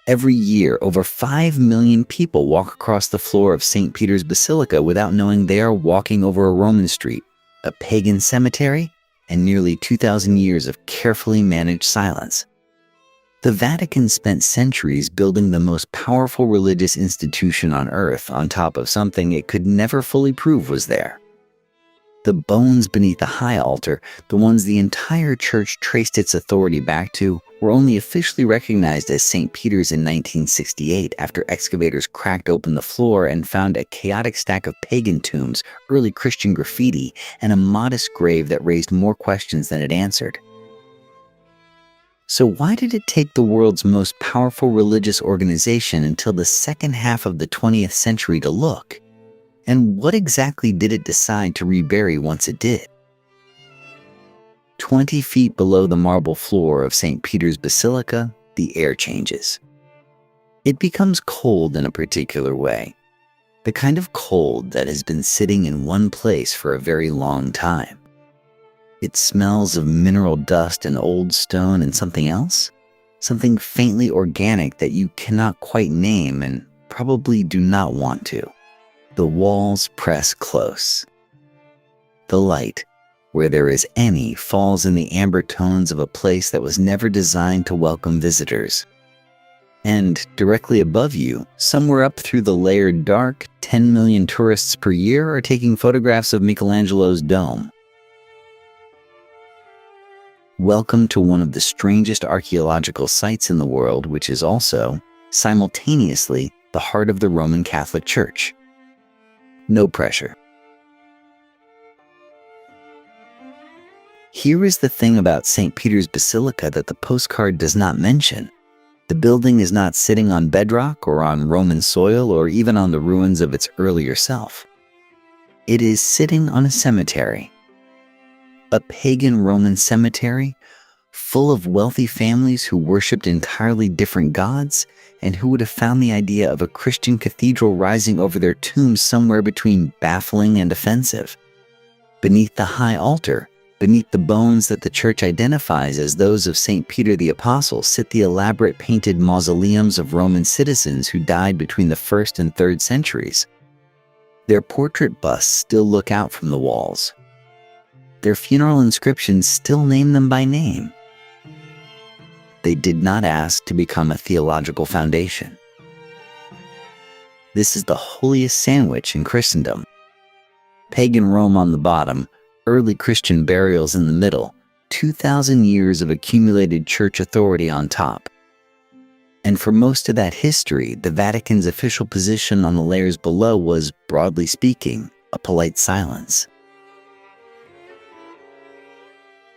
Every year, over 5 million people walk across the floor of St. Peter's Basilica without knowing they are walking over a Roman street, a pagan cemetery, and nearly 2,000 years of carefully managed silence. The Vatican spent centuries building the most powerful religious institution on earth on top of something it could never fully prove was there. The bones beneath the high altar, the ones the entire church traced its authority back to, were only officially recognized as St. Peter's in 1968 after excavators cracked open the floor and found a chaotic stack of pagan tombs, early Christian graffiti, and a modest grave that raised more questions than it answered. So why did it take the world's most powerful religious organization until the second half of the 20th century to look? And what exactly did it decide to rebury once it did? 20 feet below the marble floor of St. Peter's Basilica, the air changes. It becomes cold in a particular way, the kind of cold that has been sitting in one place for a very long time. It smells of mineral dust and old stone and something else, something faintly organic that you cannot quite name and probably do not want to. The walls press close. The light, where there is any, falls in the amber tones of a place that was never designed to welcome visitors. And directly above you, somewhere up through the layered dark, 10 million tourists per year are taking photographs of Michelangelo's dome. Welcome to one of the strangest archaeological sites in the world, which is also, simultaneously, the heart of the Roman Catholic Church. No pressure. Here is the thing about St. Peter's Basilica that the postcard does not mention. The building is not sitting on bedrock or on Roman soil or even on the ruins of its earlier self. It is sitting on a cemetery. A pagan Roman cemetery full of wealthy families who worshipped entirely different gods and who would have found the idea of a Christian cathedral rising over their tombs somewhere between baffling and offensive. Beneath the high altar, beneath the bones that the church identifies as those of St. Peter the Apostle, sit the elaborate painted mausoleums of Roman citizens who died between the 1st and 3rd centuries. Their portrait busts still look out from the walls. Their funeral inscriptions still name them by name. They did not ask to become a theological foundation. This is the holiest sandwich in Christendom. Pagan Rome on the bottom, early Christian burials in the middle, 2,000 years of accumulated church authority on top. And for most of that history, the Vatican's official position on the layers below was, broadly speaking, a polite silence.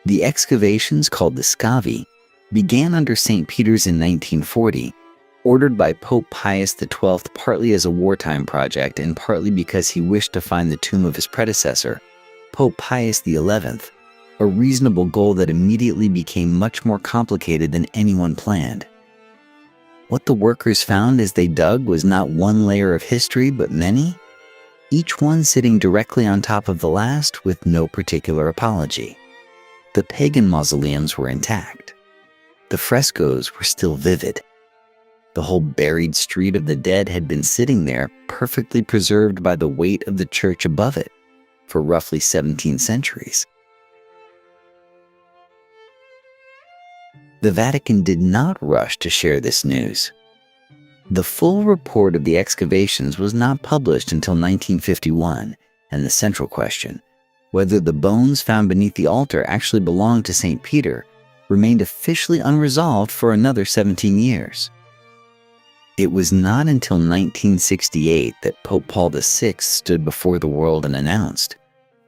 The excavations, called the scavi, began under St. Peter's in 1940, ordered by Pope Pius XII partly as a wartime project and partly because he wished to find the tomb of his predecessor, Pope Pius XI, a reasonable goal that immediately became much more complicated than anyone planned. What the workers found as they dug was not one layer of history, but many, each one sitting directly on top of the last with no particular apology. The pagan mausoleums were intact. The frescoes were still vivid. The whole buried street of the dead had been sitting there, perfectly preserved by the weight of the church above it, for roughly 17 centuries. The Vatican did not rush to share this news. The full report of the excavations was not published until 1951, and the central question, whether the bones found beneath the altar actually belonged to St. Peter, remained officially unresolved for another 17 years. It was not until 1968 that Pope Paul VI stood before the world and announced,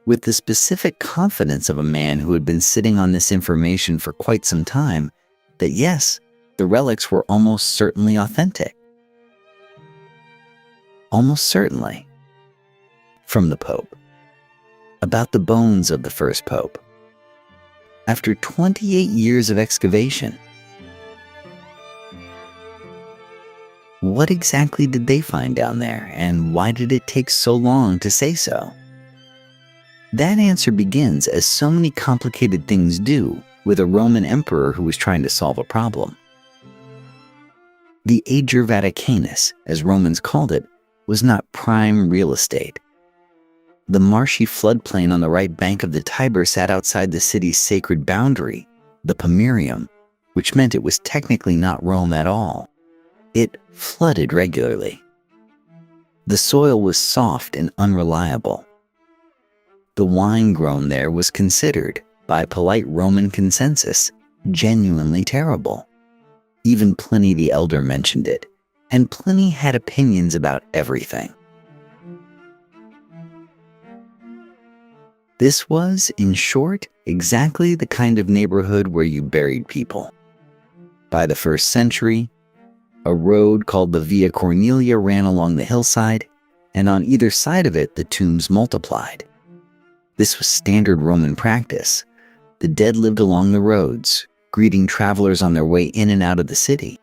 with the specific confidence of a man who had been sitting on this information for quite some time, that yes, the relics were almost certainly authentic. Almost certainly. From the Pope. About the bones of the first Pope. After 28 years of excavation, what exactly did they find down there, and why did it take so long to say so? That answer begins, as so many complicated things do, with a Roman emperor who was trying to solve a problem. The Ager Vaticanus, as Romans called it, was not prime real estate. The marshy floodplain on the right bank of the Tiber sat outside the city's sacred boundary, the Pomerium, which meant it was technically not Rome at all. It flooded regularly. The soil was soft and unreliable. The wine grown there was considered, by polite Roman consensus, genuinely terrible. Even Pliny the Elder mentioned it, and Pliny had opinions about everything. This was, in short, exactly the kind of neighborhood where you buried people. By the 1st century, a road called the Via Cornelia ran along the hillside, and on either side of it the tombs multiplied. This was standard Roman practice. The dead lived along the roads, greeting travelers on their way in and out of the city.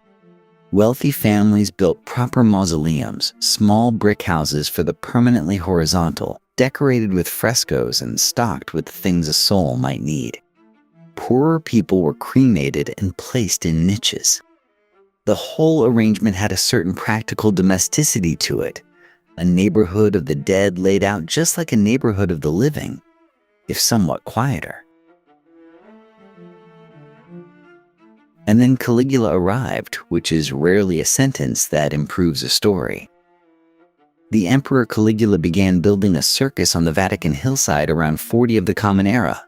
Wealthy families built proper mausoleums, small brick houses for the permanently horizontal, decorated with frescoes and stocked with things a soul might need. Poorer people were cremated and placed in niches. The whole arrangement had a certain practical domesticity to it, a neighborhood of the dead laid out just like a neighborhood of the living, if somewhat quieter. And then Caligula arrived, which is rarely a sentence that improves a story. The Emperor Caligula began building a circus on the Vatican hillside around 40 of the Common Era,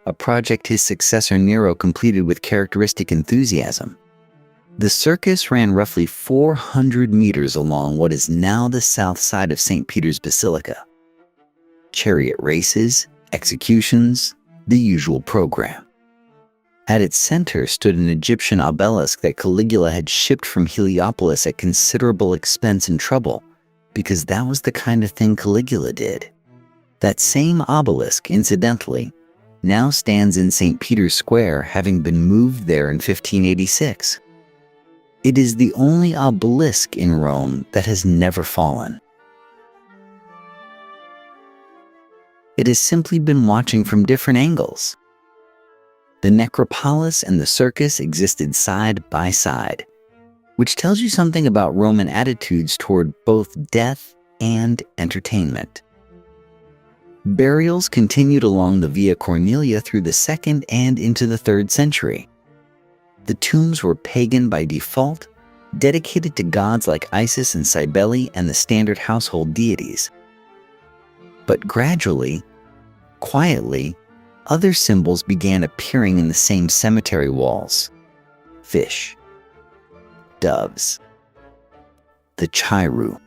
a project his successor Nero completed with characteristic enthusiasm. The circus ran roughly 400 meters along what is now the south side of St. Peter's Basilica. Chariot races, executions, the usual program. At its center stood an Egyptian obelisk that Caligula had shipped from Heliopolis at considerable expense and trouble, because that was the kind of thing Caligula did. That same obelisk, incidentally, now stands in St. Peter's Square, having been moved there in 1586. It is the only obelisk in Rome that has never fallen. It has simply been watching from different angles. The necropolis and the circus existed side by side, which tells you something about Roman attitudes toward both death and entertainment. Burials continued along the Via Cornelia through the 2nd and into the 3rd century. The tombs were pagan by default, dedicated to gods like Isis and Cybele and the standard household deities. But gradually, quietly, other symbols began appearing in the same cemetery walls. Fish, doves, the Chiru.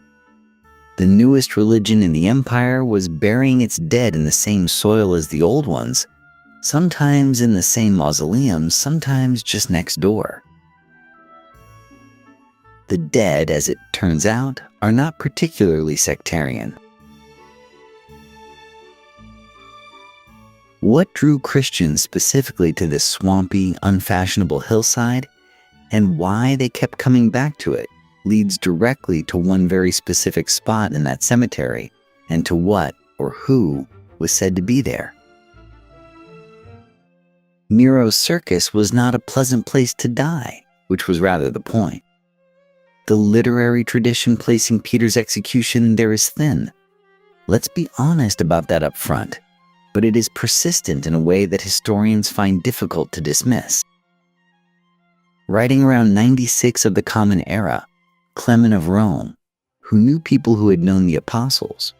The newest religion in the empire was burying its dead in the same soil as the old ones, sometimes in the same mausoleums, sometimes just next door. The dead, as it turns out, are not particularly sectarian. What drew Christians specifically to this swampy, unfashionable hillside, and why they kept coming back to it, leads directly to one very specific spot in that cemetery, and to what or who was said to be there. Nero's circus was not a pleasant place to die, which was rather the point. The literary tradition placing Peter's execution there is thin. Let's be honest about that up front, but it is persistent in a way that historians find difficult to dismiss. Writing around 96 of the Common Era, Clement of Rome, who knew people who had known the apostles,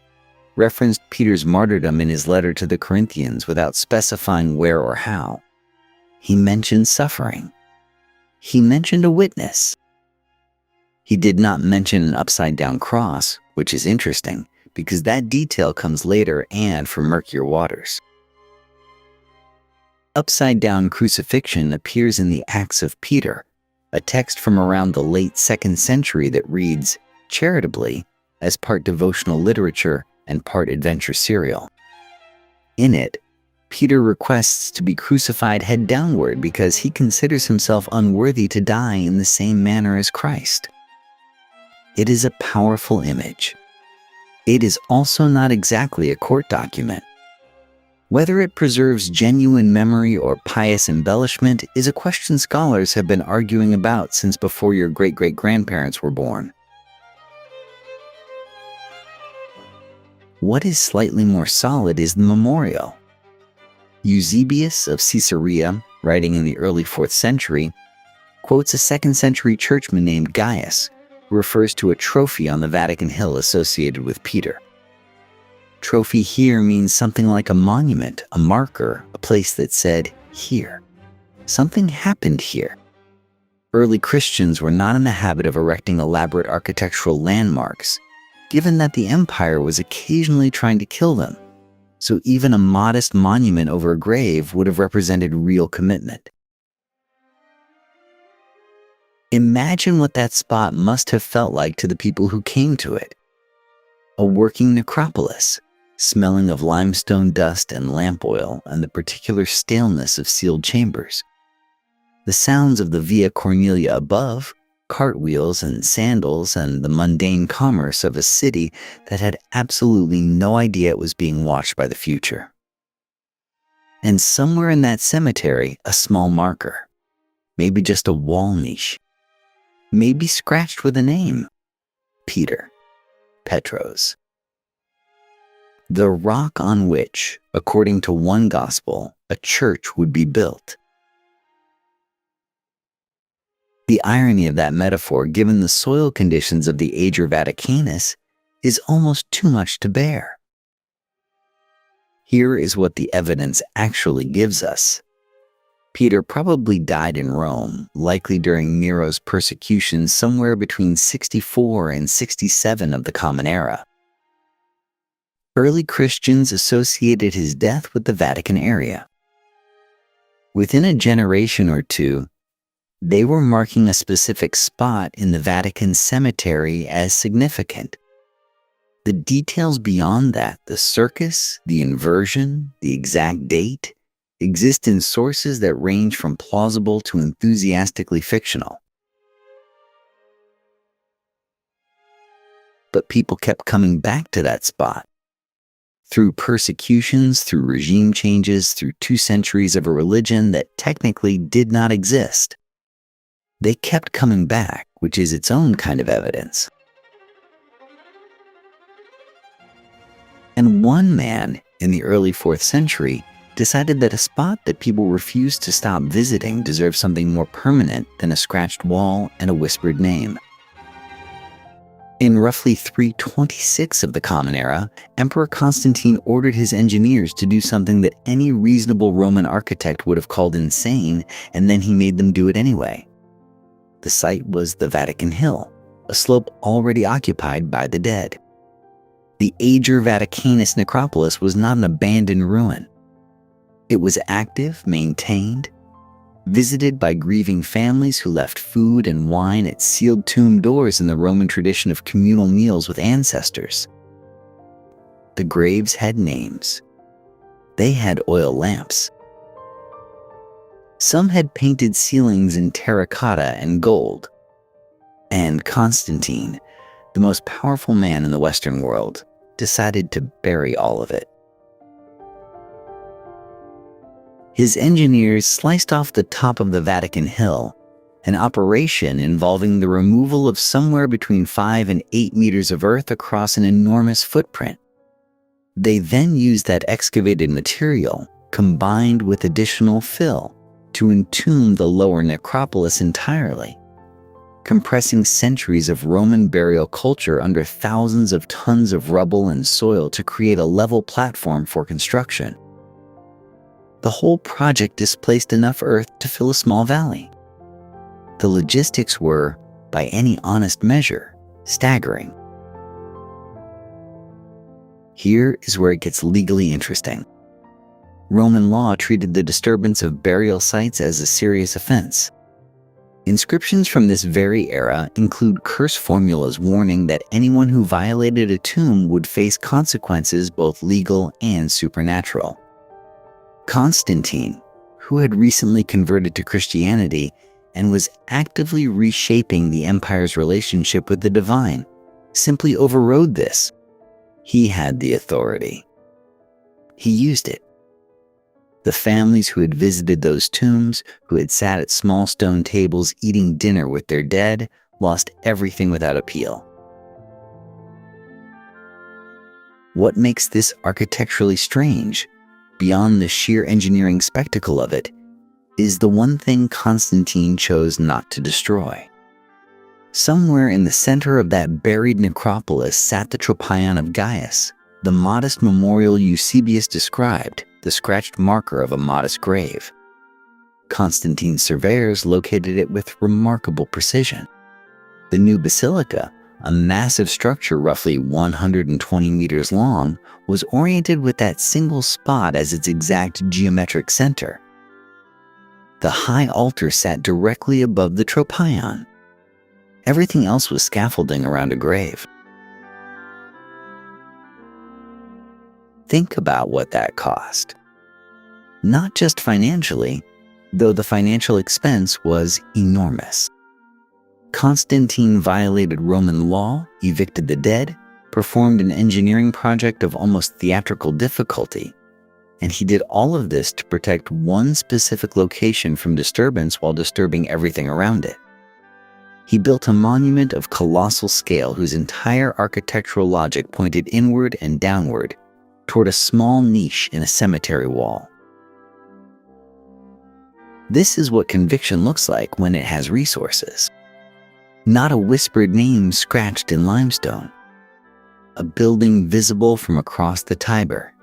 referenced Peter's martyrdom in his letter to the Corinthians without specifying where or how. He mentioned suffering. He mentioned a witness. He did not mention an upside-down cross, which is interesting, because that detail comes later and from murkier waters. Upside-down crucifixion appears in the Acts of Peter, a text from around the late 2nd century that reads, charitably, as part devotional literature and part adventure serial. In it, Peter requests to be crucified head downward because he considers himself unworthy to die in the same manner as Christ. It is a powerful image. It is also not exactly a court document. Whether it preserves genuine memory or pious embellishment is a question scholars have been arguing about since before your great-great-grandparents were born. What is slightly more solid is the memorial. Eusebius of Caesarea, writing in the early 4th century, quotes a 2nd century churchman named Gaius, who refers to a trophy on the Vatican Hill associated with Peter. Trophy here means something like a monument, a marker, a place that said, here. Something happened here. Early Christians were not in the habit of erecting elaborate architectural landmarks, given that the empire was occasionally trying to kill them, so even a modest monument over a grave would have represented real commitment. Imagine what that spot must have felt like to the people who came to it. A working necropolis, smelling of limestone dust and lamp oil and the particular staleness of sealed chambers. The sounds of the Via Cornelia above, cartwheels and sandals, and the mundane commerce of a city that had absolutely no idea it was being watched by the future. And somewhere in that cemetery, a small marker, maybe just a wall niche, maybe scratched with a name, Peter, Petros. The rock on which, according to one gospel, a church would be built. The irony of that metaphor, given the soil conditions of the Ager Vaticanus, is almost too much to bear. Here is what the evidence actually gives us. Peter probably died in Rome, likely during Nero's persecution somewhere between 64 and 67 of the Common Era. Early Christians associated his death with the Vatican area. Within a generation or two, they were marking a specific spot in the Vatican cemetery as significant. The details beyond that, the circus, the inversion, the exact date, exist in sources that range from plausible to enthusiastically fictional. But people kept coming back to that spot. Through persecutions, through regime changes, through 2 centuries of a religion that technically did not exist. They kept coming back, which is its own kind of evidence. And one man in the early 4th century decided that a spot that people refused to stop visiting deserved something more permanent than a scratched wall and a whispered name. In roughly 326 of the Common Era, Emperor Constantine ordered his engineers to do something that any reasonable Roman architect would have called insane, and then he made them do it anyway. The site was the Vatican Hill, a slope already occupied by the dead. The Ager Vaticanus necropolis was not an abandoned ruin. It was active, maintained, visited by grieving families who left food and wine at sealed tomb doors in the Roman tradition of communal meals with ancestors. The graves had names. They had oil lamps. Some had painted ceilings in terracotta and gold. And Constantine, the most powerful man in the Western world, decided to bury all of it. His engineers sliced off the top of the Vatican Hill, an operation involving the removal of somewhere between 5 and 8 meters of earth across an enormous footprint. They then used that excavated material, combined with additional fill, to entomb the lower necropolis entirely, compressing centuries of Roman burial culture under thousands of tons of rubble and soil to create a level platform for construction. The whole project displaced enough earth to fill a small valley. The logistics were, by any honest measure, staggering. Here is where it gets legally interesting. Roman law treated the disturbance of burial sites as a serious offense. Inscriptions from this very era include curse formulas warning that anyone who violated a tomb would face consequences both legal and supernatural. Constantine, who had recently converted to Christianity and was actively reshaping the empire's relationship with the divine, simply overrode this. He had the authority. He used it. The families who had visited those tombs, who had sat at small stone tables eating dinner with their dead, lost everything without appeal. What makes this architecturally strange, beyond the sheer engineering spectacle of it, is the one thing Constantine chose not to destroy. Somewhere in the center of that buried necropolis sat the Tropaion of Gaius, the modest memorial Eusebius described, the scratched marker of a modest grave. Constantine's surveyors located it with remarkable precision. The new basilica, a massive structure roughly 120 meters long, was oriented with that single spot as its exact geometric center. The high altar sat directly above the Tropaion. Everything else was scaffolding around a grave. Think about what that cost. Not just financially, though the financial expense was enormous. Constantine violated Roman law, evicted the dead, performed an engineering project of almost theatrical difficulty, and he did all of this to protect one specific location from disturbance while disturbing everything around it. He built a monument of colossal scale whose entire architectural logic pointed inward and downward, toward a small niche in a cemetery wall. This is what conviction looks like when it has resources. Not a whispered name scratched in limestone. A building visible from across the Tiber.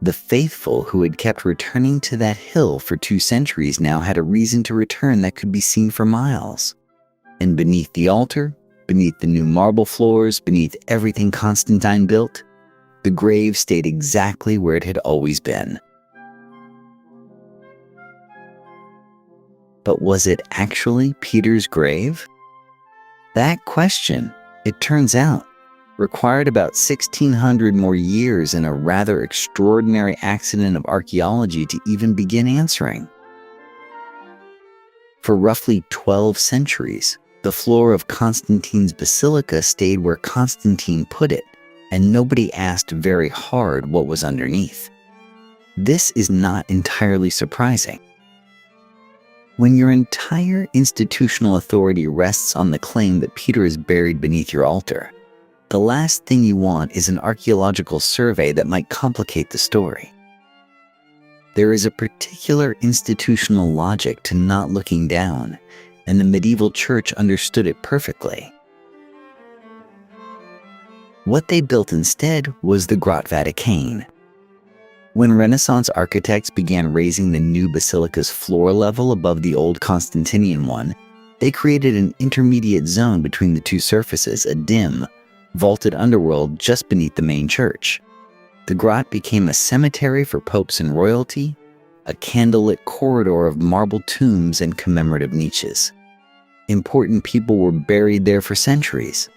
The faithful who had kept returning to that hill for 2 centuries now had a reason to return that could be seen for miles. And beneath the altar, beneath the new marble floors, beneath everything Constantine built, the grave stayed exactly where it had always been. But was it actually Peter's grave? That question, it turns out, required about 1,600 more years and a rather extraordinary accident of archaeology to even begin answering. For roughly 12 centuries, the floor of Constantine's basilica stayed where Constantine put it, and nobody asked very hard what was underneath. This is not entirely surprising. When your entire institutional authority rests on the claim that Peter is buried beneath your altar, the last thing you want is an archaeological survey that might complicate the story. There is a particular institutional logic to not looking down, and the medieval church understood it perfectly. What they built instead was the Grotte Vaticane. When Renaissance architects began raising the new basilica's floor level above the old Constantinian one, they created an intermediate zone between the two surfaces, a dim, vaulted underworld just beneath the main church. The grotte became a cemetery for popes and royalty, a candlelit corridor of marble tombs and commemorative niches. Important people were buried there for centuries.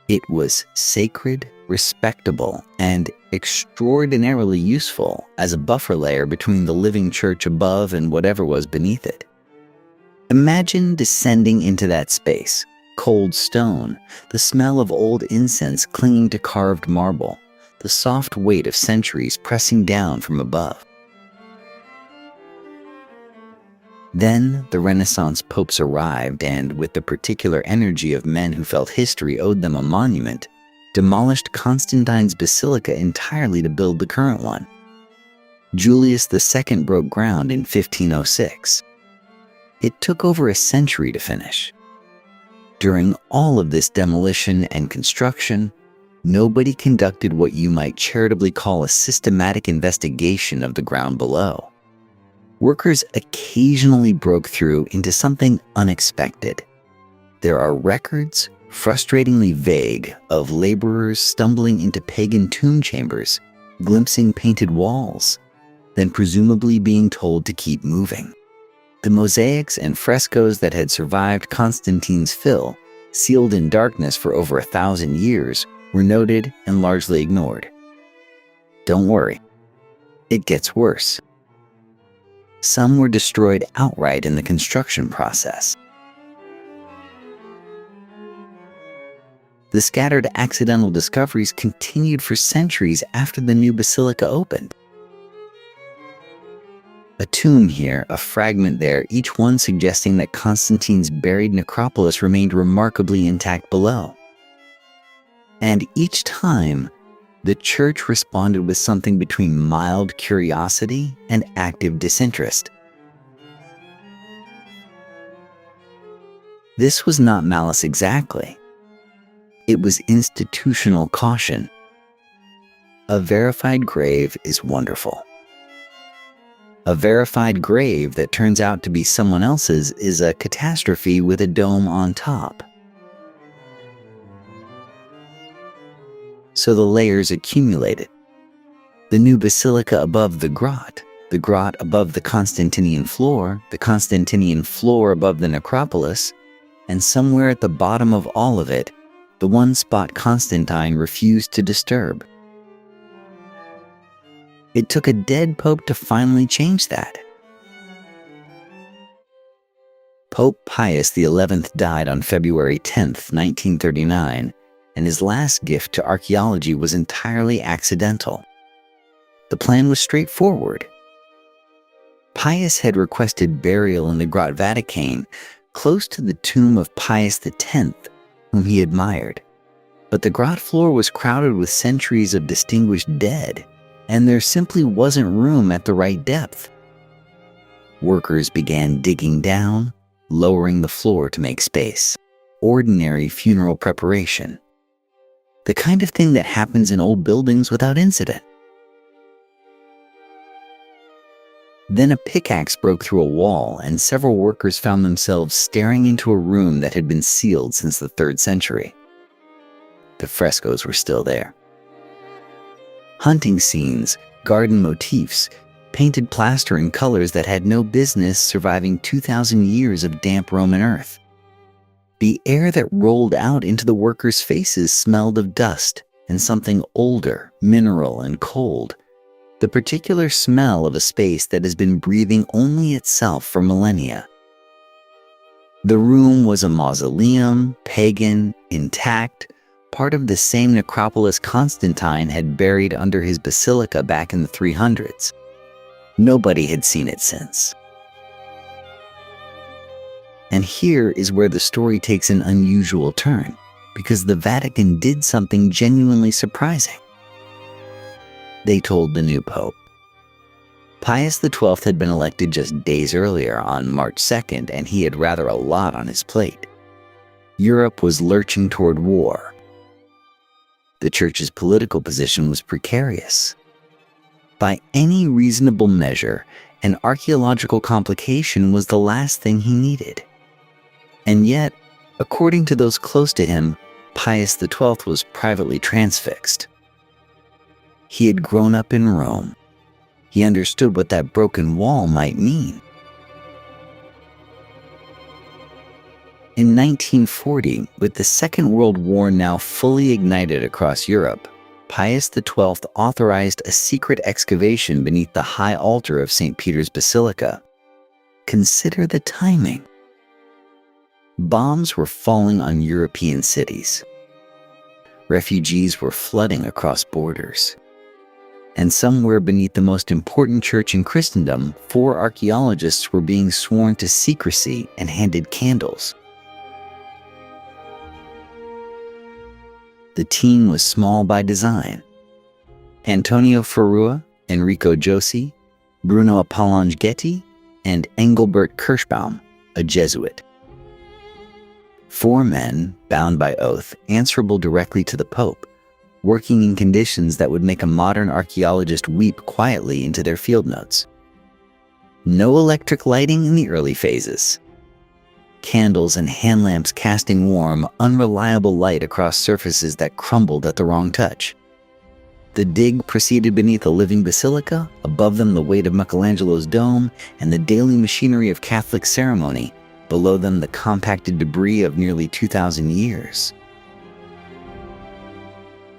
It was sacred, respectable, and extraordinarily useful as a buffer layer between the living church above and whatever was beneath it. Imagine descending into that space, cold stone, the smell of old incense clinging to carved marble, the soft weight of centuries pressing down from above. Then the Renaissance popes arrived and, with the particular energy of men who felt history owed them a monument, demolished Constantine's basilica entirely to build the current one. Julius II broke ground in 1506. It took over a century to finish. During all of this demolition and construction, nobody conducted what you might charitably call a systematic investigation of the ground below. Workers occasionally broke through into something unexpected. There are records, frustratingly vague, of laborers stumbling into pagan tomb chambers, glimpsing painted walls, then presumably being told to keep moving. The mosaics and frescoes that had survived Constantine's fill, sealed in darkness for over 1,000 years, were noted and largely ignored. Don't worry, it gets worse. Some were destroyed outright in the construction process. The scattered accidental discoveries continued for centuries after the new basilica opened. tomb here, a fragment there, each one suggesting that Constantine's buried necropolis remained remarkably intact below. And each time, the church responded with something between mild curiosity and active disinterest. This was not malice exactly. It was institutional caution. A verified grave is wonderful. A verified grave that turns out to be someone else's is a catastrophe with a dome on top. So the layers accumulated. The new basilica above the grot above the Constantinian floor above the necropolis, and somewhere at the bottom of all of it, the one spot Constantine refused to disturb. It took a dead pope to finally change that. Pope Pius XI died on February 10, 1939, and his last gift to archaeology was entirely accidental. The plan was straightforward. Pius had requested burial in the Grot Vatican, close to the tomb of Pius X, whom he admired. But the grot floor was crowded with centuries of distinguished dead, and there simply wasn't room at the right depth. Workers began digging down, lowering the floor to make space. Ordinary funeral preparation. The kind of thing that happens in old buildings without incident. Then a pickaxe broke through a wall, and several workers found themselves staring into a room that had been sealed since the 3rd century. The frescoes were still there. Hunting scenes, garden motifs, painted plaster in colors that had no business surviving 2,000 years of damp Roman earth. The air that rolled out into the workers' faces smelled of dust and something older, mineral, and cold. The particular smell of a space that has been breathing only itself for millennia. The room was a mausoleum, pagan, intact, part of the same necropolis Constantine had buried under his basilica back in the 300s. Nobody had seen it since. And here is where the story takes an unusual turn, because the Vatican did something genuinely surprising. They told the new pope. Pius XII had been elected just days earlier on March 2nd, and he had rather a lot on his plate. Europe was lurching toward war. The church's political position was precarious. By any reasonable measure, an archaeological complication was the last thing he needed. And yet, according to those close to him, Pius XII was privately transfixed. He had grown up in Rome. He understood what that broken wall might mean. In 1940, with the Second World War now fully ignited across Europe, Pius XII authorized a secret excavation beneath the high altar of St. Peter's Basilica. Consider the timing. Bombs were falling on European cities. Refugees were flooding across borders. And somewhere beneath the most important church in Christendom, 4 archaeologists were being sworn to secrecy and handed candles. The team was small by design. Antonio Ferrua, Enrico Josi, Bruno Apollongetti, and Engelbert Kirschbaum, a Jesuit. 4 men, bound by oath, answerable directly to the Pope, working in conditions that would make a modern archaeologist weep quietly into their field notes. No electric lighting in the early phases. Candles and hand lamps casting warm, unreliable light across surfaces that crumbled at the wrong touch. The dig proceeded beneath a living basilica, above them the weight of Michelangelo's dome and the daily machinery of Catholic ceremony, below them the compacted debris of nearly 2,000 years.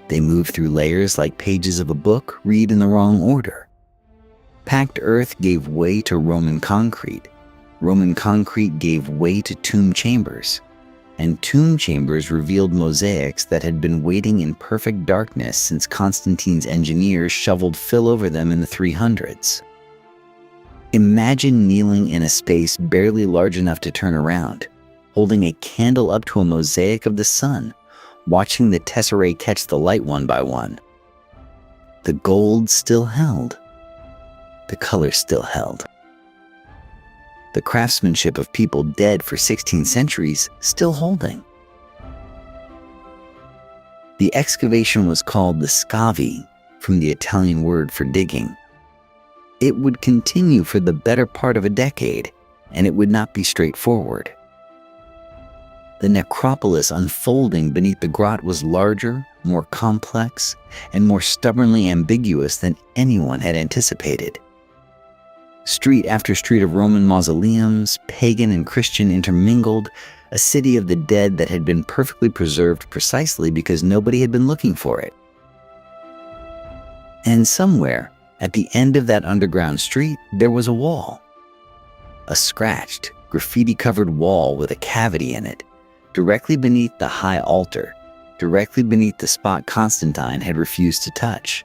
They moved through layers like pages of a book read in the wrong order. Packed earth gave way to Roman concrete. Roman concrete gave way to tomb chambers. And tomb chambers revealed mosaics that had been waiting in perfect darkness since Constantine's engineers shoveled fill over them in the 300s. Imagine kneeling in a space barely large enough to turn around, holding a candle up to a mosaic of the sun, watching the tesserae catch the light one by one. The gold still held. The color still held. The craftsmanship of people dead for 16 centuries still holding. The excavation was called the scavi, from the Italian word for digging. It would continue for the better part of a decade, and it would not be straightforward. The necropolis unfolding beneath the grot was larger, more complex, and more stubbornly ambiguous than anyone had anticipated. Street after street of Roman mausoleums, pagan and Christian intermingled, a city of the dead that had been perfectly preserved precisely because nobody had been looking for it. And somewhere, at the end of that underground street, there was a wall. A scratched, graffiti-covered wall with a cavity in it, directly beneath the high altar, directly beneath the spot Constantine had refused to touch.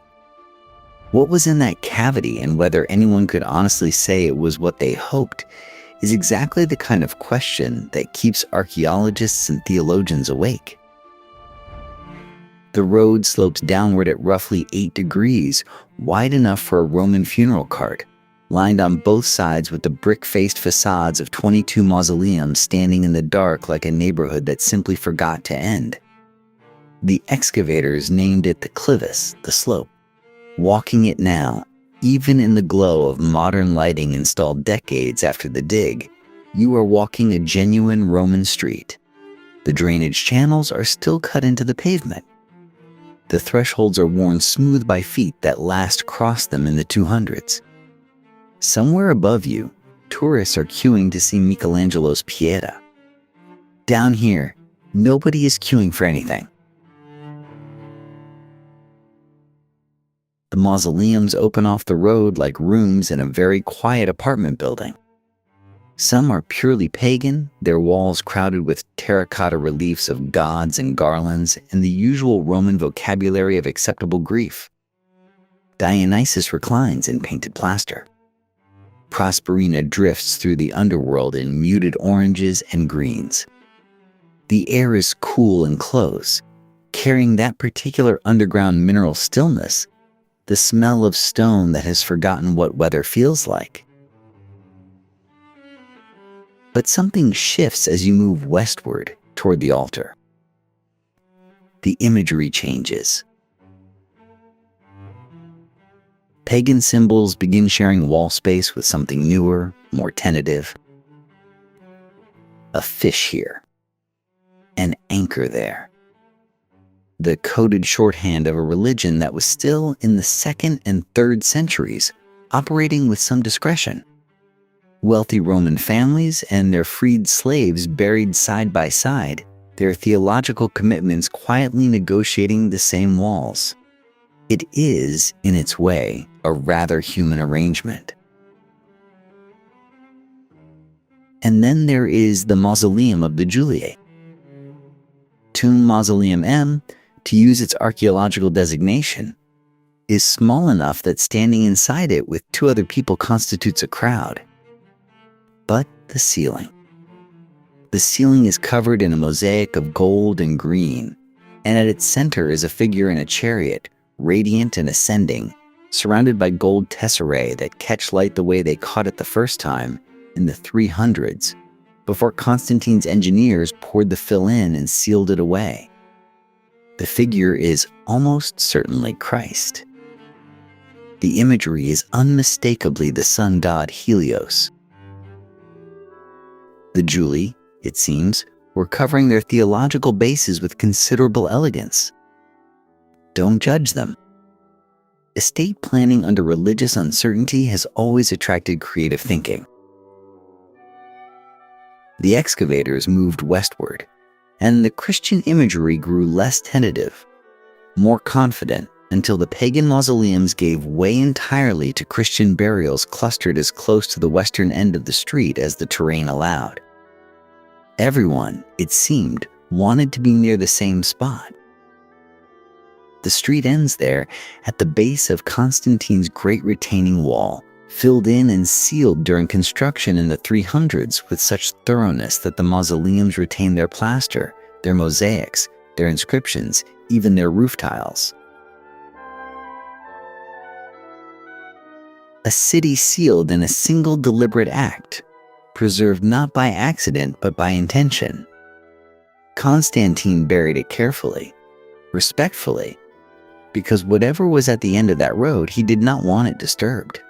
What was in that cavity, and whether anyone could honestly say it was what they hoped, is exactly the kind of question that keeps archaeologists and theologians awake. The road slopes downward at roughly 8 degrees, wide enough for a Roman funeral cart, lined on both sides with the brick-faced facades of 22 mausoleums standing in the dark like a neighborhood that simply forgot to end. The excavators named it the clivus, the slope. Walking it now, even in the glow of modern lighting installed decades after the dig, you are walking a genuine Roman street. The drainage channels are still cut into the pavement. The thresholds are worn smooth by feet that last crossed them in the 200s. Somewhere above you, tourists are queuing to see Michelangelo's Pieta. Down here, nobody is queuing for anything. The mausoleums open off the road like rooms in a very quiet apartment building. Some are purely pagan, their walls crowded with terracotta reliefs of gods and garlands and the usual Roman vocabulary of acceptable grief. Dionysus reclines in painted plaster. Proserpina drifts through the underworld in muted oranges and greens. The air is cool and close, carrying that particular underground mineral stillness, the smell of stone that has forgotten what weather feels like. But something shifts as you move westward toward the altar. The imagery changes. Pagan symbols begin sharing wall space with something newer, more tentative. A fish here. An anchor there. The coded shorthand of a religion that was still in the 2nd and 3rd centuries, operating with some discretion. Wealthy Roman families and their freed slaves buried side by side, their theological commitments quietly negotiating the same walls. It is, in its way, a rather human arrangement. And then there is the Mausoleum of the Julii. Tomb Mausoleum M, to use its archaeological designation, is small enough that standing inside it with 2 other people constitutes a crowd. But the ceiling. The ceiling is covered in a mosaic of gold and green, and at its center is a figure in a chariot, radiant and ascending, surrounded by gold tesserae that catch light the way they caught it the first time in the 300s, before Constantine's engineers poured the fill in and sealed it away. The figure is almost certainly Christ. The imagery is unmistakably the sun god Helios. The Julii, it seems, were covering their theological bases with considerable elegance. Don't judge them. Estate planning under religious uncertainty has always attracted creative thinking. The excavators moved westward, and the Christian imagery grew less tentative, more confident, until the pagan mausoleums gave way entirely to Christian burials clustered as close to the western end of the street as the terrain allowed. Everyone, it seemed, wanted to be near the same spot. The street ends there at the base of Constantine's great retaining wall, filled in and sealed during construction in the 300s with such thoroughness that the mausoleums retained their plaster, their mosaics, their inscriptions, even their roof tiles. A city sealed in a single deliberate act, preserved not by accident but by intention. Constantine buried it carefully, respectfully, because whatever was at the end of that road, he did not want it disturbed.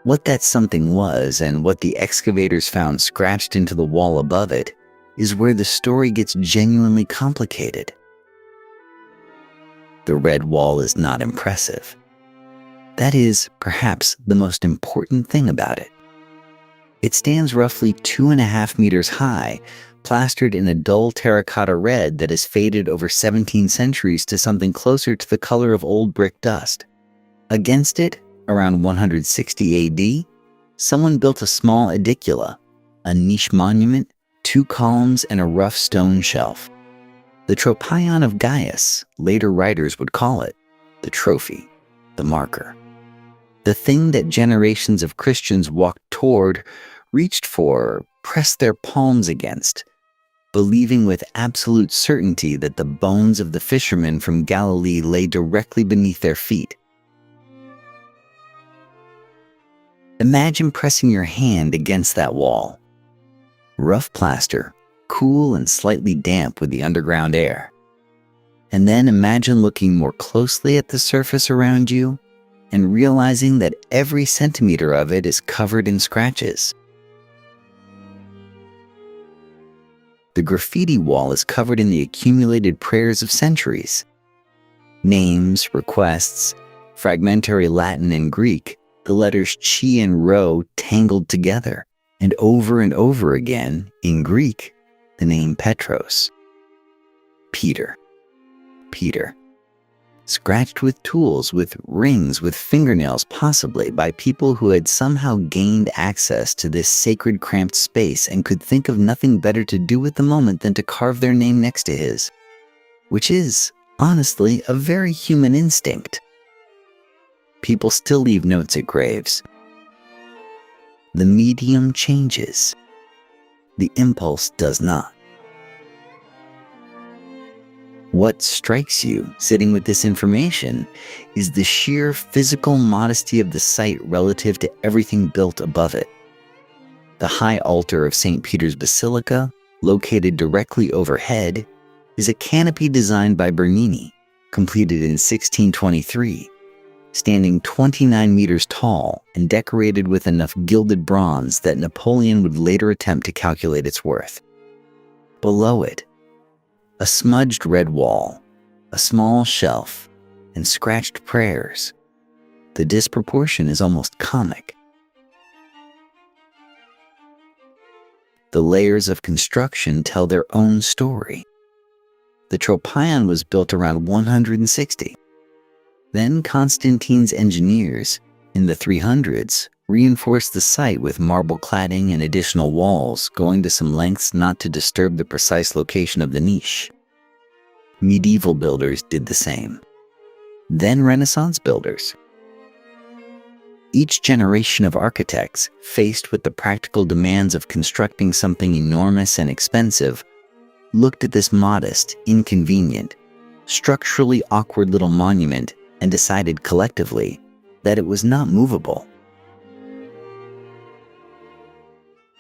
What that something was and what the excavators found scratched into the wall above it is where the story gets genuinely complicated. The red wall is not impressive. That is, perhaps, the most important thing about it. It stands roughly 2.5 meters high, plastered in a dull terracotta red that has faded over 17 centuries to something closer to the color of old brick dust. Against it, around 160 AD, someone built a small edicula, a niche monument, 2 columns, and a rough stone shelf. The tropaion of Gaius, later writers would call it, the trophy, the marker. The thing that generations of Christians walked toward, reached for, pressed their palms against, believing with absolute certainty that the bones of the fishermen from Galilee lay directly beneath their feet. Imagine pressing your hand against that wall. Rough plaster, cool and slightly damp with the underground air. And then imagine looking more closely at the surface around you and realizing that every centimeter of it is covered in scratches. The graffiti wall is covered in the accumulated prayers of centuries. Names, requests, fragmentary Latin and Greek, the letters chi and rho tangled together, and over again, in Greek, the name Petros. Peter. Peter. Scratched with tools, with rings, with fingernails, possibly by people who had somehow gained access to this sacred cramped space and could think of nothing better to do at the moment than to carve their name next to his, which is, honestly, a very human instinct. People still leave notes at graves. The medium changes. The impulse does not. What strikes you, sitting with this information, is the sheer physical modesty of the site relative to everything built above it. The high altar of St. Peter's Basilica, located directly overhead, is a canopy designed by Bernini, completed in 1623, standing 29 meters tall and decorated with enough gilded bronze that Napoleon would later attempt to calculate its worth. Below it, a smudged red wall, a small shelf, and scratched prayers. The disproportion is almost comic. The layers of construction tell their own story. The tropaion was built around 160. Then Constantine's engineers, in the 300s, reinforced the site with marble cladding and additional walls, going to some lengths not to disturb the precise location of the niche. Medieval builders did the same. Then Renaissance builders. Each generation of architects, faced with the practical demands of constructing something enormous and expensive, looked at this modest, inconvenient, structurally awkward little monument and decided collectively that it was not movable.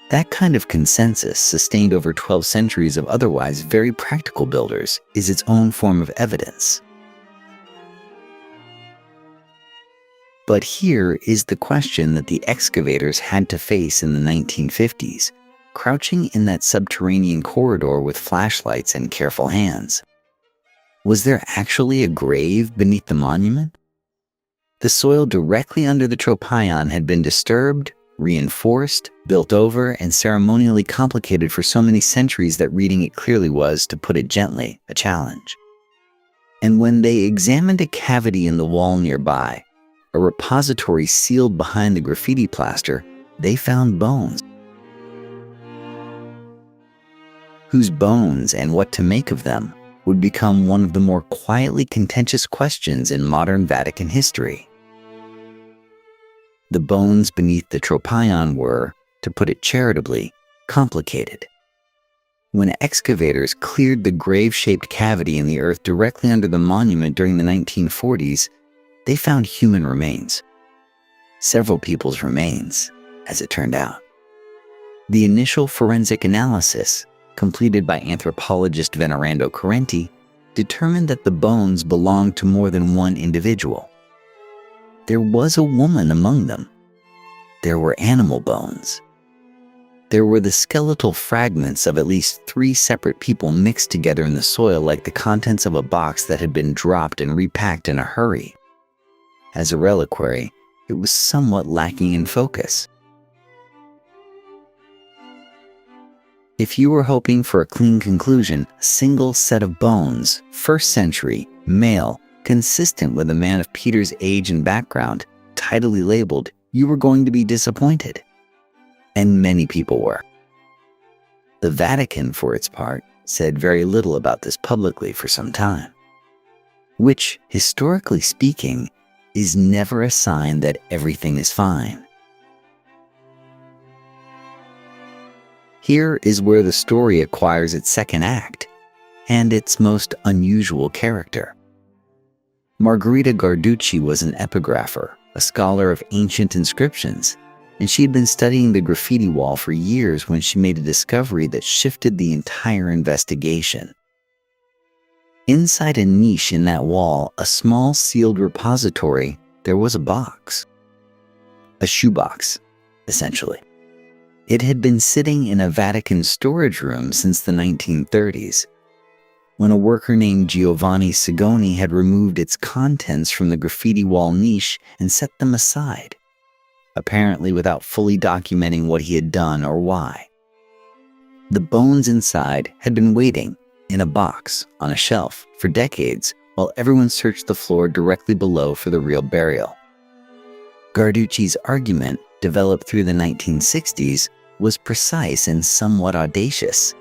That kind of consensus, sustained over 12 centuries of otherwise very practical builders, is its own form of evidence. But here is the question that the excavators had to face in the 1950s, crouching in that subterranean corridor with flashlights and careful hands. Was there actually a grave beneath the monument? The soil directly under the tropaion had been disturbed, reinforced, built over, and ceremonially complicated for so many centuries that reading it clearly was, to put it gently, a challenge. And when they examined a cavity in the wall nearby, a repository sealed behind the graffiti plaster, they found bones. Whose bones and what to make of them would become one of the more quietly contentious questions in modern Vatican history. The bones beneath the tropion were, to put it charitably, complicated. When excavators cleared the grave-shaped cavity in the earth directly under the monument during the 1940s, they found human remains. Several people's remains, as it turned out. The initial forensic analysis, completed by anthropologist Venerando Correnti, determined that the bones belonged to more than one individual. There was a woman among them. There were animal bones. There were the skeletal fragments of at least 3 separate people mixed together in the soil like the contents of a box that had been dropped and repacked in a hurry. As a reliquary, it was somewhat lacking in focus. If you were hoping for a clean conclusion, a single set of bones, 1st century, male, consistent with a man of Peter's age and background, tidily labeled, you were going to be disappointed. And many people were. The Vatican, for its part, said very little about this publicly for some time, which, historically speaking, is never a sign that everything is fine. Here is where the story acquires its second act, and its most unusual character. Margherita Guarducci was an epigrapher, a scholar of ancient inscriptions, and she had been studying the graffiti wall for years when she made a discovery that shifted the entire investigation. Inside a niche in that wall, a small sealed repository, there was a box. A shoebox, essentially. It had been sitting in a Vatican storage room since the 1930s, when a worker named Giovanni Sigoni had removed its contents from the graffiti wall niche and set them aside, apparently without fully documenting what he had done or why. The bones inside had been waiting in a box on a shelf for decades while everyone searched the floor directly below for the real burial. Guarducci's argument, developed through the 1960s, was precise and somewhat audacious.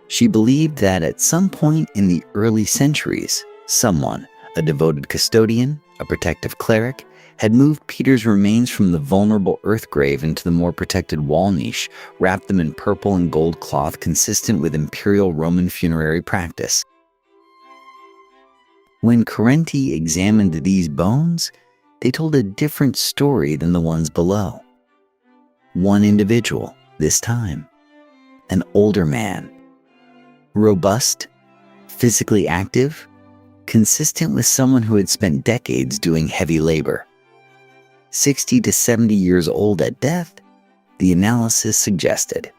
She believed that at some point in the early centuries, someone, a devoted custodian, a protective cleric, had moved Peter's remains from the vulnerable earth grave into the more protected wall niche, wrapped them in purple and gold cloth consistent with imperial Roman funerary practice. When Correnti examined these bones, they told a different story than the ones below. One individual, this time. An older man. Robust, physically active, consistent with someone who had spent decades doing heavy labor. 60 to 70 years old at death, the analysis suggested.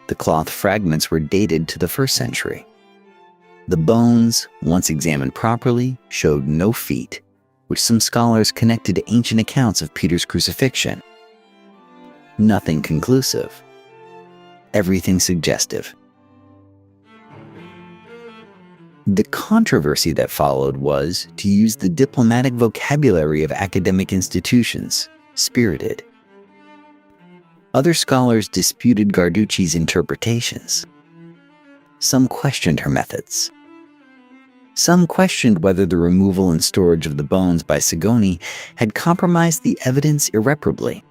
The cloth fragments were dated to the 1st century. The bones, once examined properly, showed no feet, which some scholars connected to ancient accounts of Peter's crucifixion. Nothing conclusive. Everything suggestive. The controversy that followed was, to use the diplomatic vocabulary of academic institutions, spirited. Other scholars disputed Guarducci's interpretations. Some questioned her methods. Some questioned whether the removal and storage of the bones by Sigoni had compromised the evidence irreparably.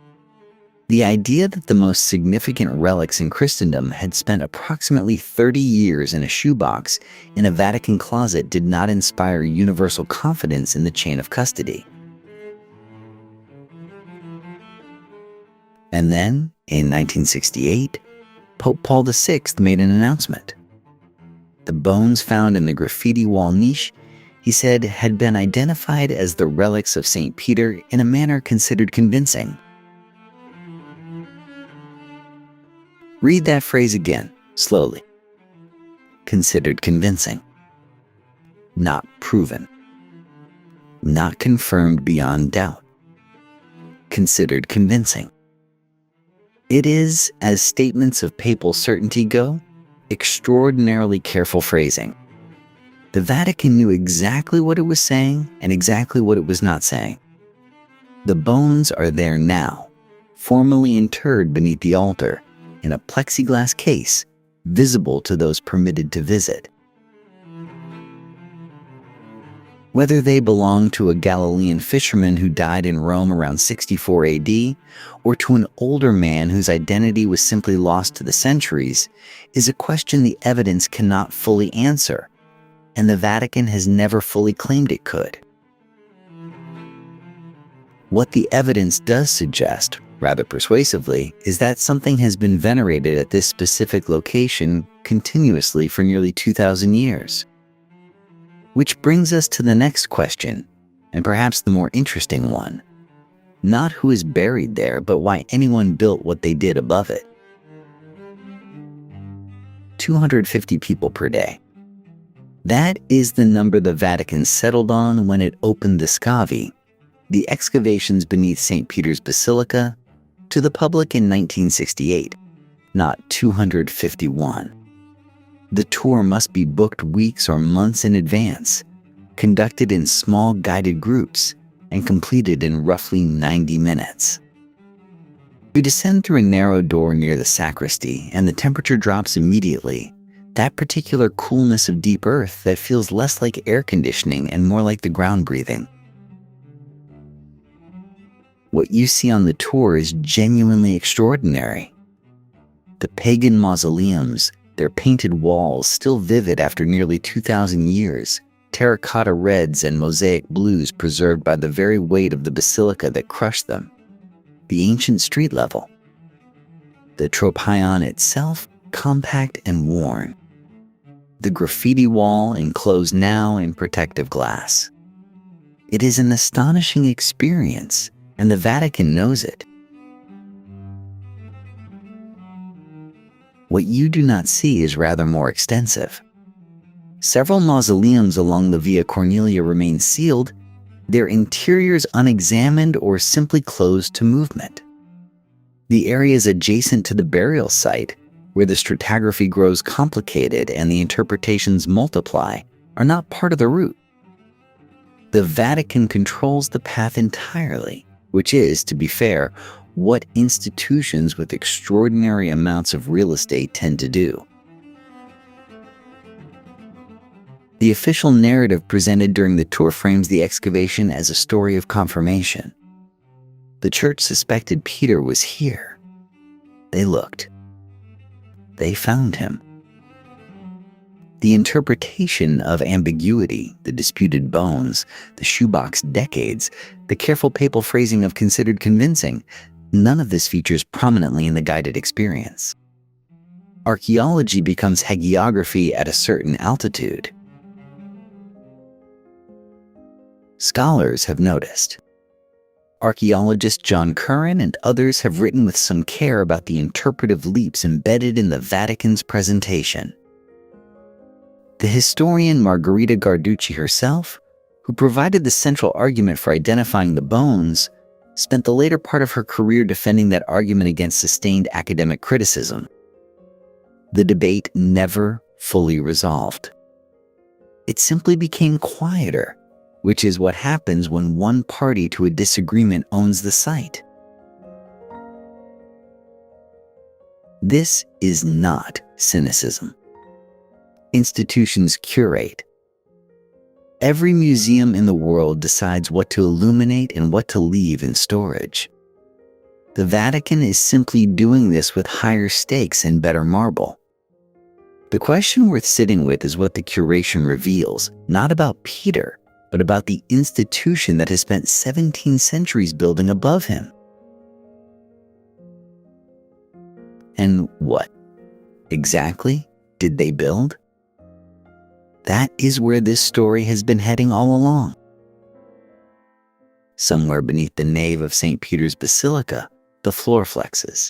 The idea that the most significant relics in Christendom had spent approximately 30 years in a shoebox in a Vatican closet did not inspire universal confidence in the chain of custody. And then, in 1968, Pope Paul VI made an announcement. The bones found in the graffiti wall niche, he said, had been identified as the relics of St. Peter in a manner considered convincing. Read that phrase again, slowly. Considered convincing. Not proven. Not confirmed beyond doubt. Considered convincing. It is, as statements of papal certainty go, extraordinarily careful phrasing. The Vatican knew exactly what it was saying and exactly what it was not saying. The bones are there now, formally interred beneath the altar, in a plexiglass case, visible to those permitted to visit. Whether they belong to a Galilean fisherman who died in Rome around 64 AD, or to an older man whose identity was simply lost to the centuries, is a question the evidence cannot fully answer, and the Vatican has never fully claimed it could. What the evidence does suggest, rather persuasively, is that something has been venerated at this specific location continuously for nearly 2,000 years. Which brings us to the next question, and perhaps the more interesting one. Not who is buried there, but why anyone built what they did above it. 250 people per day. That is the number the Vatican settled on when it opened the scavi, the excavations beneath St. Peter's Basilica, to the public in 1968, not 251. The tour must be booked weeks or months in advance, conducted in small guided groups, and completed in roughly 90 minutes. You descend through a narrow door near the sacristy, and the temperature drops immediately. That particular coolness of deep earth that feels less like air conditioning and more like the ground breathing. What you see on the tour is genuinely extraordinary. The pagan mausoleums, their painted walls still vivid after nearly 2,000 years, terracotta reds and mosaic blues preserved by the very weight of the basilica that crushed them. The ancient street level. The tropaion itself, compact and worn. The graffiti wall enclosed now in protective glass. It is an astonishing experience, and the Vatican knows it. What you do not see is rather more extensive. Several mausoleums along the Via Cornelia remain sealed, their interiors unexamined or simply closed to movement. The areas adjacent to the burial site, where the stratigraphy grows complicated and the interpretations multiply, are not part of the route. The Vatican controls the path entirely, which is, to be fair, what institutions with extraordinary amounts of real estate tend to do. The official narrative presented during the tour frames the excavation as a story of confirmation. The church suspected Peter was here. They looked. They found him. The interpretation of ambiguity, the disputed bones, the shoebox decades, the careful papal phrasing of considered convincing, none of this features prominently in the guided experience. Archaeology becomes hagiography at a certain altitude. Scholars have noticed. Archaeologist John Curran and others have written with some care about the interpretive leaps embedded in the Vatican's presentation. The historian Margherita Garducci herself, who provided the central argument for identifying the bones, spent the later part of her career defending that argument against sustained academic criticism. The debate never fully resolved. It simply became quieter, which is what happens when one party to a disagreement owns the site. This is not cynicism. Institutions curate. Every museum in the world decides what to illuminate and what to leave in storage. The Vatican is simply doing this with higher stakes and better marble. The question worth sitting with is what the curation reveals, not about Peter, but about the institution that has spent 17 centuries building above him. And what exactly did they build? That is where this story has been heading all along. Somewhere beneath the nave of St. Peter's Basilica, the floor flexes.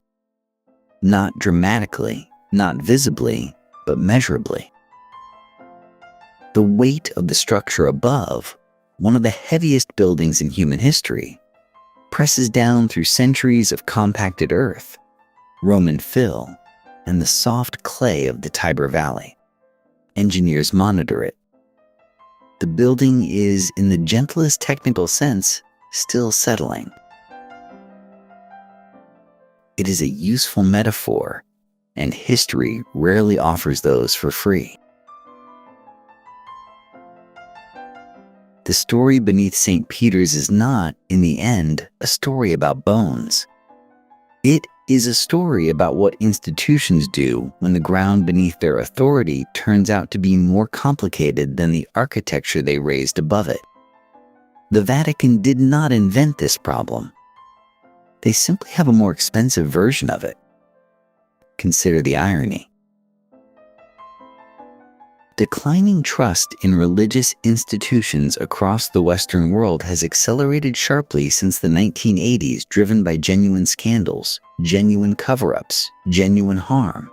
Not dramatically, not visibly, but measurably. The weight of the structure above, one of the heaviest buildings in human history, presses down through centuries of compacted earth, Roman fill, and the soft clay of the Tiber Valley. Engineers monitor it. The building is, in the gentlest technical sense, still settling. It is a useful metaphor, and history rarely offers those for free. The story beneath St. Peter's is not, in the end, a story about bones. It is a story about what institutions do when the ground beneath their authority turns out to be more complicated than the architecture they raised above it. The Vatican did not invent this problem. They simply have a more expensive version of it. Consider the irony. Declining trust in religious institutions across the Western world has accelerated sharply since the 1980s, driven by genuine scandals, genuine cover-ups, genuine harm.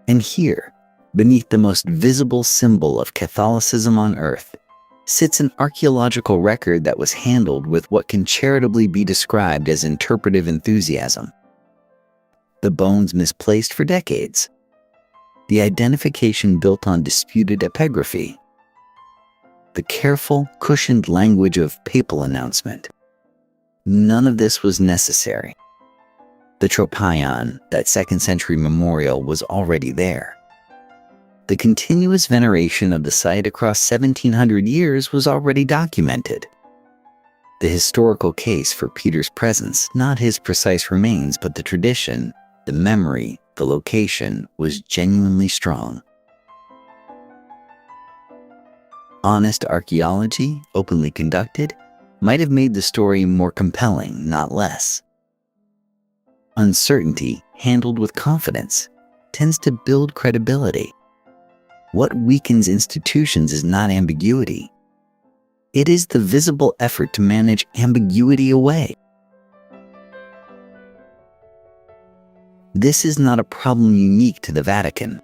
And here, beneath the most visible symbol of Catholicism on earth, sits an archaeological record that was handled with what can charitably be described as interpretive enthusiasm. The bones misplaced for decades. The identification built on disputed epigraphy. The careful, cushioned language of papal announcement. None of this was necessary. The tropaion, that 2nd century memorial, was already there. The continuous veneration of the site across 1700 years was already documented. The historical case for Peter's presence, not his precise remains, but the tradition, the memory, the location, was genuinely strong. Honest archaeology, openly conducted, might have made the story more compelling, not less. Uncertainty, handled with confidence, tends to build credibility. What weakens institutions is not ambiguity. It is the visible effort to manage ambiguity away. This is not a problem unique to the Vatican.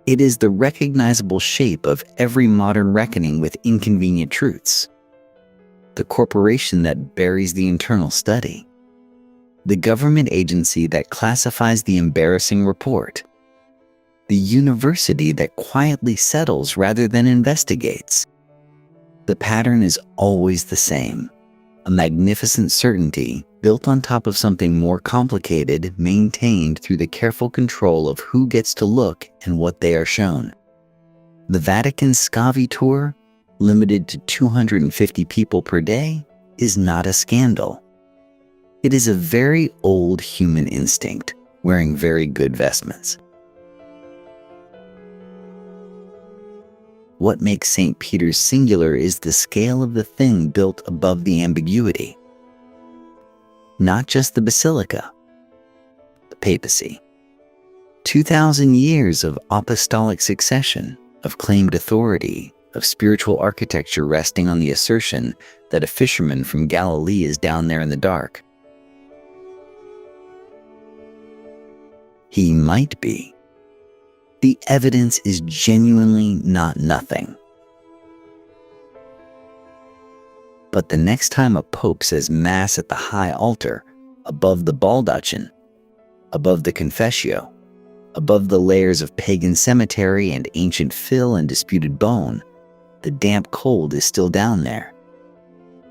It is the recognizable shape of every modern reckoning with inconvenient truths. The corporation that buries the internal study. The government agency that classifies the embarrassing report. The university that quietly settles rather than investigates. The pattern is always the same. A magnificent certainty built on top of something more complicated, maintained through the careful control of who gets to look and what they are shown. The Vatican's Scavi tour, limited to 250 people per day, is not a scandal. It is a very old human instinct, wearing very good vestments. What makes St. Peter's singular is the scale of the thing built above the ambiguity. Not just the Basilica, the papacy. 2,000 years of apostolic succession, of claimed authority, of spiritual architecture resting on the assertion that a fisherman from Galilee is down there in the dark. He might be. The evidence is genuinely not nothing. But the next time a pope says Mass at the high altar, above the baldachin, above the confessio, above the layers of pagan cemetery and ancient fill and disputed bone, the damp cold is still down there.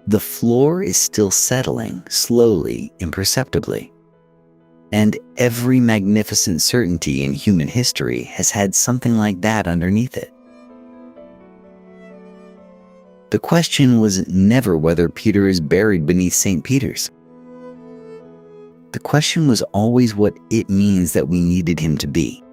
The floor is still settling, slowly, imperceptibly. And every magnificent certainty in human history has had something like that underneath it. The question was never whether Peter is buried beneath St. Peter's. The question was always what it means that we needed him to be.